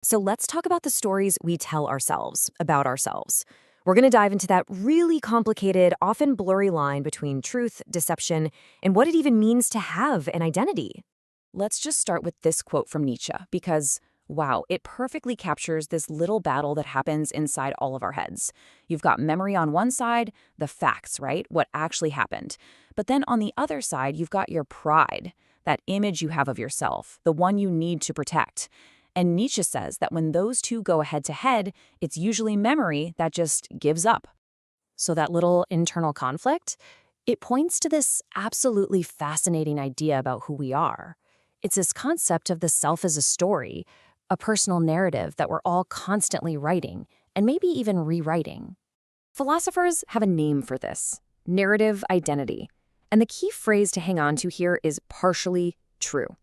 So let's talk about the stories we tell ourselves about ourselves. We're going to dive into that really complicated, often blurry line between truth, deception, and what it even means to have an identity. Let's just start with this quote from Nietzsche because, wow, it perfectly captures this little battle that happens inside all of our heads. You've got memory on one side, the facts, right? What actually happened. But then on the other side, you've got your pride, that image you have of yourself, the one you need to protect. And Nietzsche says that when those two go head to head, it's usually memory that just gives up. So that little internal conflict, it points to this absolutely fascinating idea about who we are. It's this concept of the self as a story, a personal narrative that we're all constantly writing, and maybe even rewriting. Philosophers have a name for this: narrative identity. And the key phrase to hang on to here is partially true.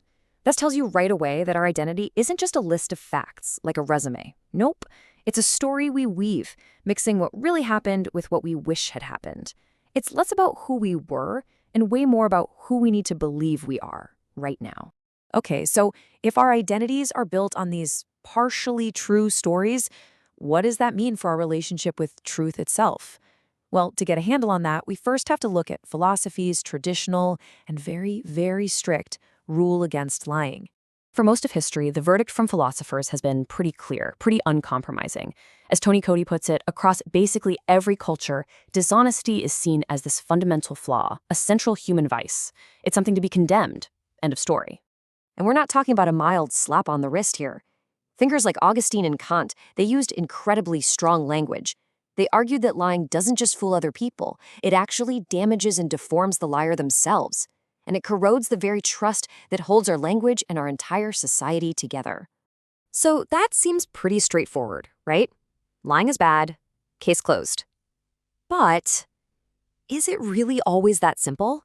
This tells you right away that our identity isn't just a list of facts, like a resume. Nope. It's a story we weave, mixing what really happened with what we wish had happened. It's less about who we were and way more about who we need to believe we are right now. Okay, so if our identities are built on these partially true stories, what does that mean for our relationship with truth itself? Well, to get a handle on that, we first have to look at philosophy's traditional and very, very strict rule against lying. For most of history, the verdict from philosophers has been pretty clear, pretty uncompromising. As Tony Cody puts it, across basically every culture, dishonesty is seen as this fundamental flaw, a central human vice. It's something to be condemned. End of story. And we're not talking about a mild slap on the wrist here. Thinkers like Augustine and Kant, they used incredibly strong language. They argued that lying doesn't just fool other people, it actually damages and deforms the liar themselves. And it corrodes the very trust that holds our language and our entire society together. So that seems pretty straightforward, right? Lying is bad, case closed. But is it really always that simple?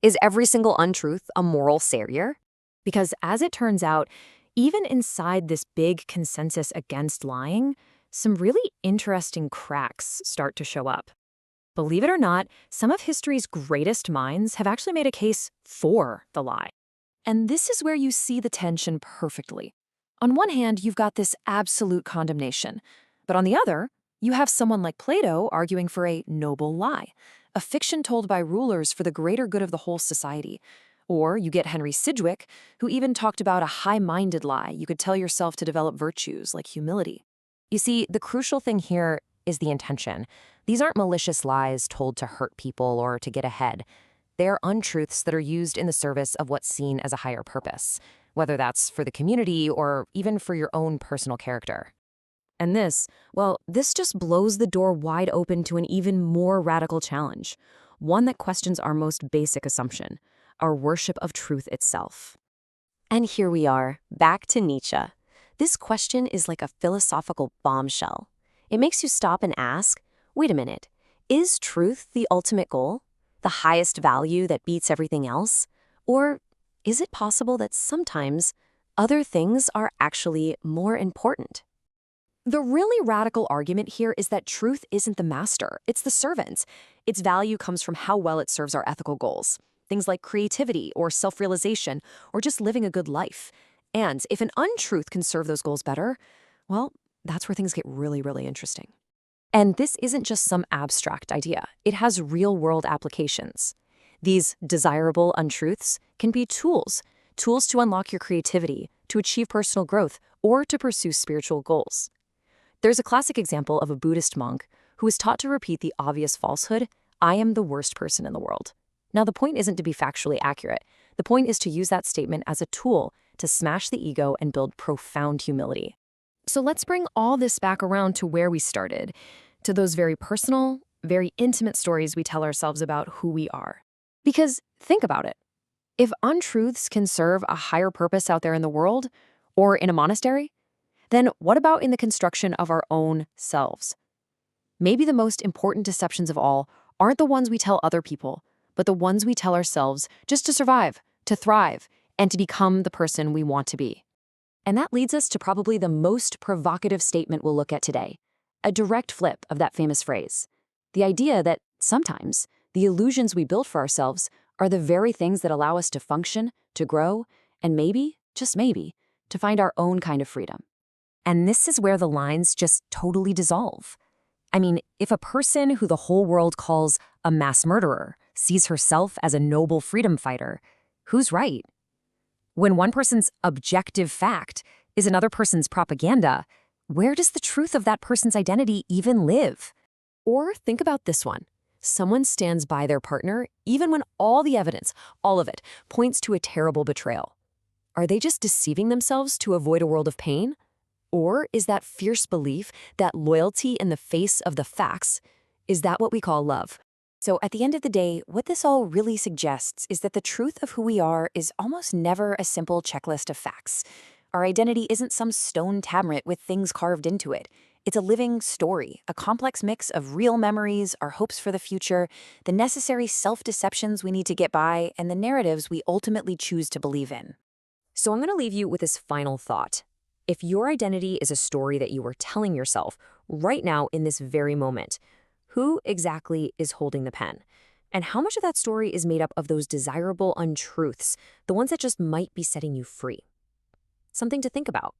Is every single untruth a moral savior? Because as it turns out, even inside this big consensus against lying, some really interesting cracks start to show up. Believe it or not, some of history's greatest minds have actually made a case for the lie. And this is where you see the tension perfectly. On one hand, you've got this absolute condemnation. But on the other, you have someone like Plato arguing for a noble lie, a fiction told by rulers for the greater good of the whole society. Or you get Henry Sidgwick, who even talked about a high-minded lie you could tell yourself to develop virtues like humility. You see, the crucial thing here is the intention. These aren't malicious lies told to hurt people or to get ahead. They are untruths that are used in the service of what's seen as a higher purpose, whether that's for the community or even for your own personal character. And this just blows the door wide open to an even more radical challenge, one that questions our most basic assumption, our worship of truth itself. And here we are, back to Nietzsche. This question is like a philosophical bombshell. It makes you stop and ask, wait a minute, is truth the ultimate goal? The highest value that beats everything else? Or is it possible that sometimes other things are actually more important? The really radical argument here is that truth isn't the master, it's the servant. Its value comes from how well it serves our ethical goals. Things like creativity or self-realization or just living a good life. And if an untruth can serve those goals better, well, that's where things get really, really interesting. And this isn't just some abstract idea. It has real-world applications. These desirable untruths can be tools to unlock your creativity, to achieve personal growth, or to pursue spiritual goals. There's a classic example of a Buddhist monk who was taught to repeat the obvious falsehood, "I am the worst person in the world." Now, the point isn't to be factually accurate. The point is to use that statement as a tool to smash the ego and build profound humility. So let's bring all this back around to where we started, to those very personal, very intimate stories we tell ourselves about who we are. Because think about it. If untruths can serve a higher purpose out there in the world, or in a monastery, then what about in the construction of our own selves? Maybe the most important deceptions of all aren't the ones we tell other people, but the ones we tell ourselves just to survive, to thrive, and to become the person we want to be. And that leads us to probably the most provocative statement we'll look at today, a direct flip of that famous phrase. The idea that sometimes the illusions we build for ourselves are the very things that allow us to function, to grow, and maybe, just maybe, to find our own kind of freedom. And this is where the lines just totally dissolve. I mean, if a person who the whole world calls a mass murderer sees herself as a noble freedom fighter, who's right? When one person's objective fact is another person's propaganda, where does the truth of that person's identity even live? Or think about this one. Someone stands by their partner even when all the evidence, all of it, points to a terrible betrayal. Are they just deceiving themselves to avoid a world of pain? Or is that fierce belief, that loyalty in the face of the facts, is that what we call love? So at the end of the day, what this all really suggests is that the truth of who we are is almost never a simple checklist of facts. Our identity isn't some stone tablet with things carved into it. It's a living story, a complex mix of real memories, our hopes for the future, the necessary self-deceptions we need to get by, and the narratives we ultimately choose to believe in. So I'm going to leave you with this final thought. If your identity is a story that you are telling yourself right now in this very moment, who exactly is holding the pen? And how much of that story is made up of those desirable untruths, the ones that just might be setting you free? Something to think about.